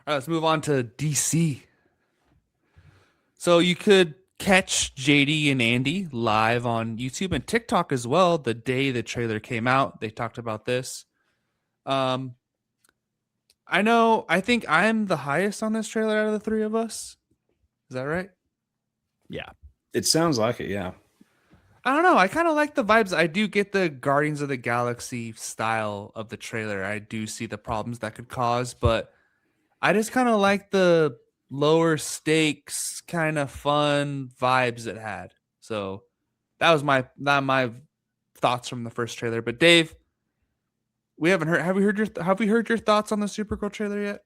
All right, let's move on to DC. So you could catch JD and Andy live on YouTube and TikTok as well. The day the trailer came out, they talked about this. Um, I know. I think I'm the highest on this trailer out of the three of us. Is that right? Yeah. It sounds like it, yeah. I don't know. I kind of like the vibes. I do get the Guardians of the Galaxy style of the trailer. I do see the problems that could cause, but I just kind of like the lower stakes, kind of fun vibes it had. So that was my thoughts from the first trailer. But Dave, we haven't heard. Have we heard your thoughts on the Supergirl trailer yet?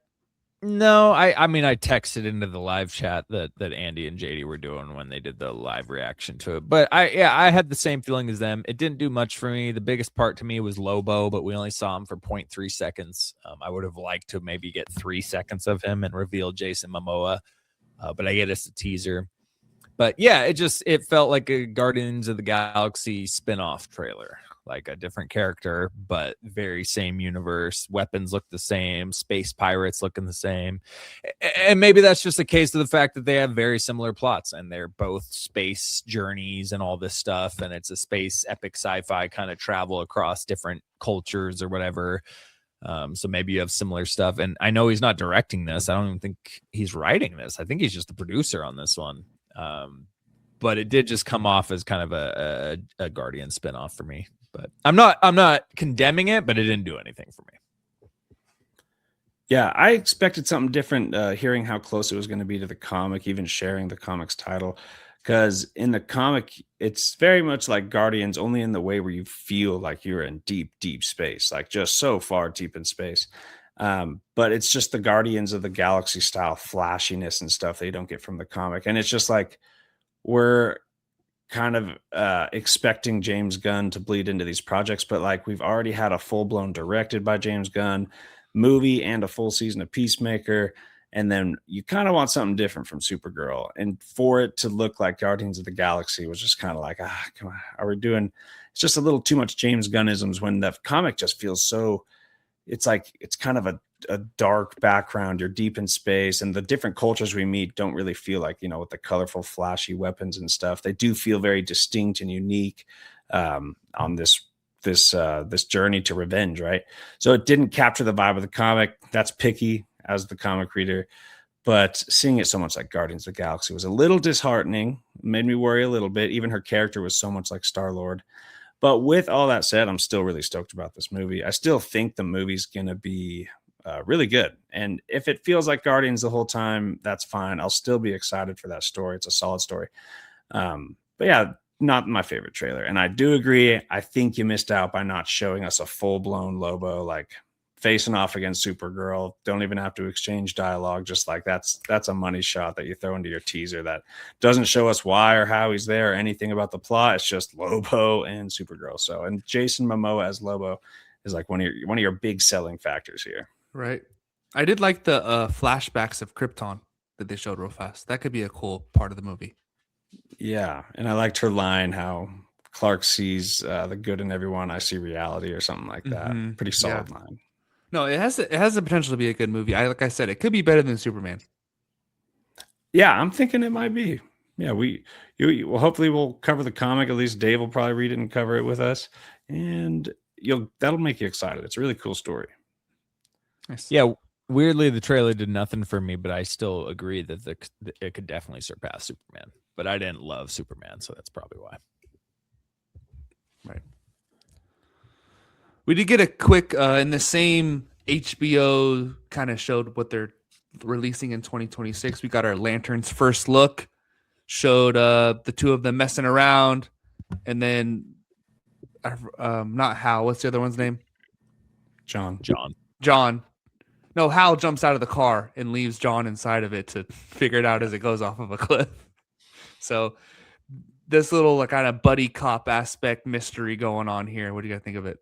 No, I mean I texted into the live chat that Andy and JD were doing when they did the live reaction to it. But I had the same feeling as them. It didn't do much for me. The biggest part to me was Lobo, but we only saw him for 0.3 seconds. I would have liked to maybe get 3 seconds of him and reveal Jason Momoa. But I get us a teaser. But yeah, it felt like a Guardians of the Galaxy spin-off trailer. Like a different character, but very same universe. Weapons look the same. Space pirates looking the same. And maybe that's just a case of the fact that they have very similar plots and they're both space journeys and all this stuff. And it's a space epic sci-fi kind of travel across different cultures or whatever. So maybe you have similar stuff. And I know he's not directing this. I don't even think he's writing this. I think he's just a producer on this one. But it did just come off as kind of a Guardian spinoff for me. But I'm not condemning it, but it didn't do anything for me. Yeah, I expected something different, hearing how close it was going to be to the comic, even sharing the comic's title. Because in the comic, it's very much like Guardians, only in the way where you feel like you're in deep, deep space, like just so far deep in space. But it's just the Guardians of the Galaxy style flashiness and stuff that you don't get from the comic. And it's just like we're kind of expecting James Gunn to bleed into these projects, but like we've already had a full-blown directed by James Gunn movie and a full season of Peacemaker, and then you kind of want something different from Supergirl, and for it to look like Guardians of the Galaxy was just kind of like, come on, are we doing, it's just a little too much James Gunnisms when the comic just feels so, it's like it's kind of a dark background. You're deep in space, and the different cultures we meet don't really feel like, with the colorful, flashy weapons and stuff. They do feel very distinct and unique on this journey to revenge, right? So it didn't capture the vibe of the comic. That's picky as the comic reader, but seeing it so much like Guardians of the Galaxy was a little disheartening. Made me worry a little bit. Even her character was so much like Star-Lord. But with all that said, I'm still really stoked about this movie. I still think the movie's gonna be really good. And if it feels like Guardians the whole time, that's fine. I'll still be excited for that story. It's a solid story. But yeah, not my favorite trailer. And I do agree. I think you missed out by not showing us a full-blown Lobo, like facing off against Supergirl. Don't even have to exchange dialogue. Just like that's a money shot that you throw into your teaser that doesn't show us why or how he's there or anything about the plot. It's just Lobo and Supergirl. So, and Jason Momoa as Lobo is like one of your big selling factors here. Right. I did like the flashbacks of Krypton that they showed real fast. That could be a cool part of the movie. Yeah, and I liked her line, how Clark sees the good in everyone. I see reality, or something like that. Mm-hmm. Pretty solid line. No, it has the potential to be a good movie. Like I said, it could be better than Superman. Yeah, I'm thinking it might be. Yeah, well, hopefully we'll cover the comic. At least Dave will probably read it and cover it with us, and that'll make you excited. It's a really cool story. Nice. Yeah, weirdly the trailer did nothing for me, but I still agree that it could definitely surpass Superman. But I didn't love Superman, so that's probably why. Right. We did get a quick in the same HBO kind of showed what they're releasing in 2026. We got our Lanterns first look, showed the two of them messing around, and then not Hal. What's the other one's name? John. No, Hal jumps out of the car and leaves John inside of it to figure it out as it goes off of a cliff. So this little kind of buddy cop aspect mystery going on here. What do you guys think of it?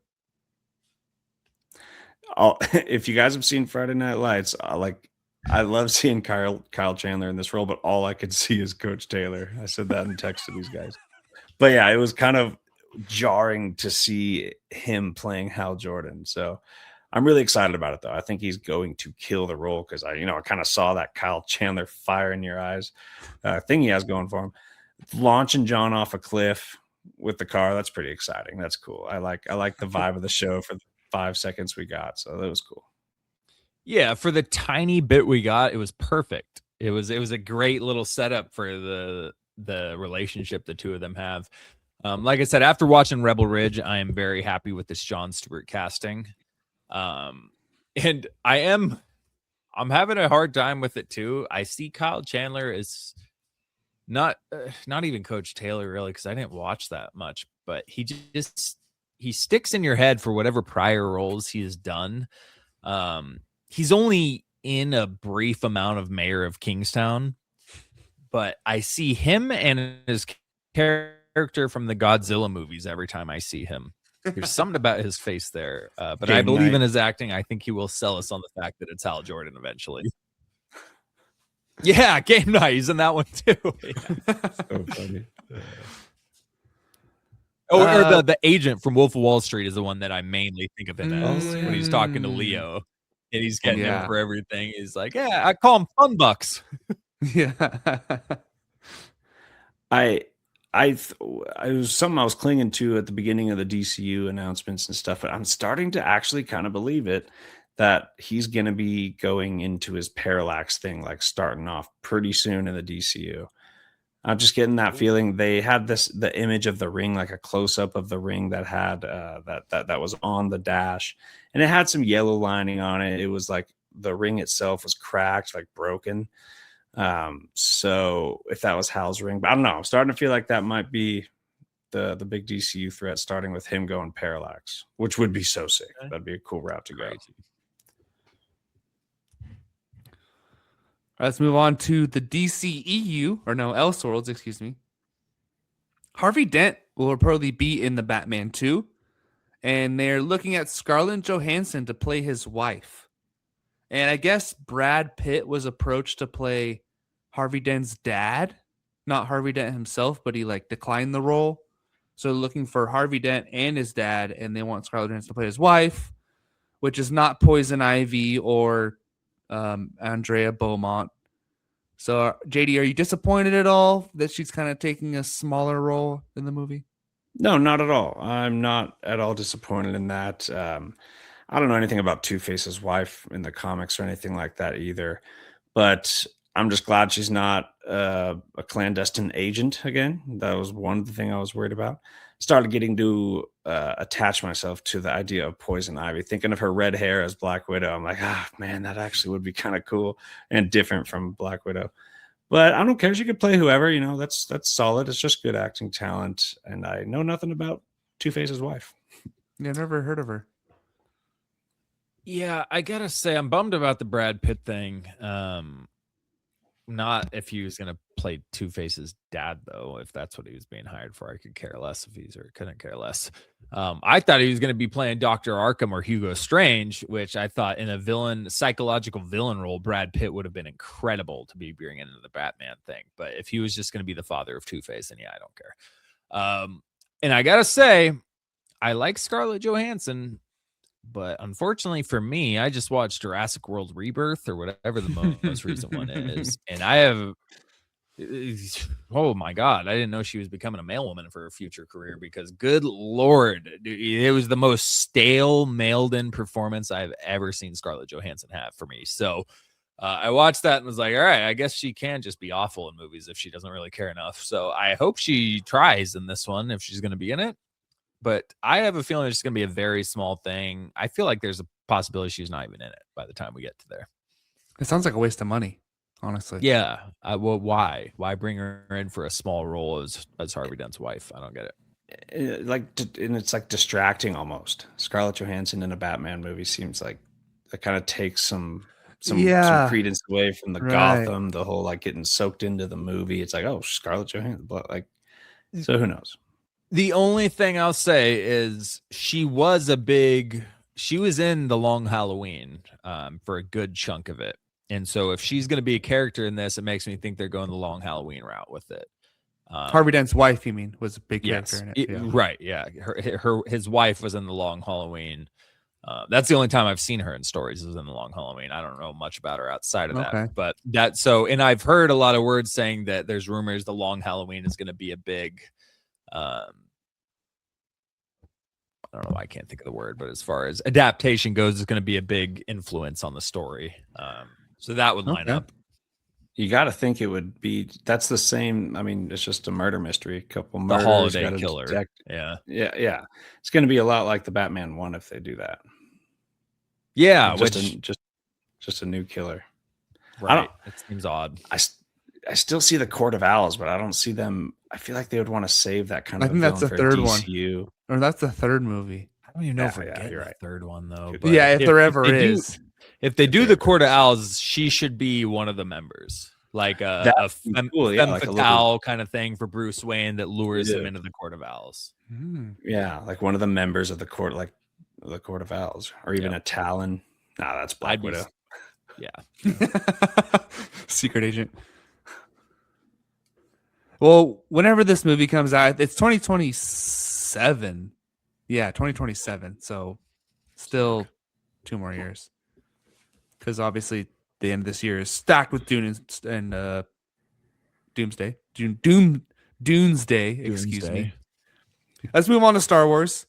If you guys have seen Friday Night Lights, I love seeing Kyle Chandler in this role, but all I could see is Coach Taylor. I said that in text to these guys. But yeah, it was kind of jarring to see him playing Hal Jordan. So I'm really excited about it though. I think he's going to kill the role because I kind of saw that Kyle Chandler fire in your eyes thing he has going for him. Launching John off a cliff with the car, that's pretty exciting. That's cool. I like the vibe of the show for the 5 seconds we got, so that was cool. Yeah, for the tiny bit we got, it was perfect. It was a great little setup for the relationship the two of them have. Like I said, after watching Rebel Ridge, I am very happy with this Jon Stewart casting. And I'm having a hard time with it too. I see Kyle Chandler as not even Coach Taylor really, because I didn't watch that much, but he sticks in your head for whatever prior roles he has done. He's only in a brief amount of Mayor of Kingstown, but I see him and his character from the Godzilla movies every time I see him. There's something about his face there, but I believe in his acting. I think he will sell us on the fact that it's Hal Jordan eventually. Yeah, Game Night. He's in that one too. So funny. Or the agent from Wolf of Wall Street is the one that I mainly think of him as when he's talking to Leo and he's getting him for everything. He's like, yeah, I call him Fun Bucks. Yeah. It was something I was clinging to at the beginning of the DCU announcements and stuff, but I'm starting to actually kind of believe it that he's going to be going into his parallax thing, like starting off pretty soon in the DCU. I'm just getting that feeling. They had the image of the ring, like a close up of the ring that had that was on the dash, and it had some yellow lining on it. It was like the ring itself was cracked, like broken. So if that was Hal's ring, but I don't know. I'm starting to feel like that might be the big DCU threat, starting with him going parallax, which would be so sick. That'd be a cool route to go. Let's move on to the DCEU, or no, Elseworlds, excuse me. Harvey Dent will reportedly be in the Batman 2, and they're looking at Scarlett Johansson to play his wife. And I guess Brad Pitt was approached to play Harvey Dent's dad, not Harvey Dent himself, but he declined the role. So looking for Harvey Dent and his dad, and they want Scarlett Johansson to play his wife, which is not Poison Ivy or Andrea Beaumont. So JD, are you disappointed at all that she's kind of taking a smaller role in the movie? No, not at all. I'm not at all disappointed in that. I don't know anything about Two-Face's wife in the comics or anything like that either, but I'm just glad she's not a clandestine agent again. That was one thing I was worried about. Started getting to attach myself to the idea of Poison Ivy, thinking of her red hair as Black Widow. I'm like, man, that actually would be kind of cool and different from Black Widow. But I don't care. She could play whoever, that's solid. It's just good acting talent. And I know nothing about Two-Face's wife. Yeah, never heard of her. Yeah, I gotta say, I'm bummed about the Brad Pitt thing. Not if he was going to play Two-Face's dad, though. If that's what he was being hired for, I could care less if he's or couldn't care less. I thought he was going to be playing Dr. Arkham or Hugo Strange, which I thought in a psychological villain role, Brad Pitt would have been incredible to be bringing into the Batman thing. But if he was just going to be the father of Two-Face, then yeah, I don't care. And I got to say, I like Scarlett Johansson. But unfortunately for me, I just watched Jurassic World Rebirth or whatever the most recent one is. And I have, oh my God, I didn't know she was becoming a mail woman for her future career because good Lord, it was the most stale mailed in performance I've ever seen Scarlett Johansson have for me. So I watched that and was like, all right, I guess she can just be awful in movies if she doesn't really care enough. So I hope she tries in this one if she's going to be in it. But I have a feeling it's going to be a very small thing. I feel like there's a possibility she's not even in it by the time we get to there. It sounds like a waste of money, honestly. Yeah. Well, why? Why bring her in for a small role as Harvey Dent's wife? I don't get it. And it's like distracting almost. Scarlett Johansson in a Batman movie seems like it kind of takes some credence away from the Gotham, the whole getting soaked into the movie. It's like, oh, Scarlett Johansson, so who knows? The only thing I'll say is she was in the Long Halloween for a good chunk of it. And so if she's going to be a character in this, it makes me think they're going the Long Halloween route with it. Harvey Dent's wife, you mean, was a big character in it. Right. Yeah. His wife was in the Long Halloween. That's the only time I've seen her in stories is in The Long Halloween. I don't know much about her outside of Okay. that, but and I've heard a lot of words saying that there's rumors The Long Halloween is going to be a big, I don't know why I can't think of the word, but as far as adaptation goes, it's going to be a big influence on the story. So that would line up. You got to think it would be. That's the same. I mean, it's just a murder mystery. A couple The murders. holiday gotta killer. detect- Yeah. yeah. It's going to be a lot like the Batman one if they do that. Yeah, just a new killer. Right. It seems odd. I still see the Court of Owls, but I don't see them. I feel like they would want to save that kind of. I think that's the third one. DCU. Or that's the third movie. I don't even know if we're Yeah, getting you're the right. third one though. Could But be. Yeah, if there ever is. If they do there the ever Court of is. Owls, she should be one of the members. Like a That'd be femme cool, yeah, like a fatale little- kind of thing for Bruce Wayne that lures him Yeah. into the Court of Owls. Yeah, like one of the members of the court, like the Court of Owls, or even a Talon. Nah, that's Black I'd be- Widow. Yeah. Secret agent. Well, whenever this movie comes out, it's 2027. Yeah, 2027. So still 2 more years. Because obviously the end of this year is stacked with Dune and Doomsday. Doomsday, excuse me. Doomsday. Let's move on to Star Wars.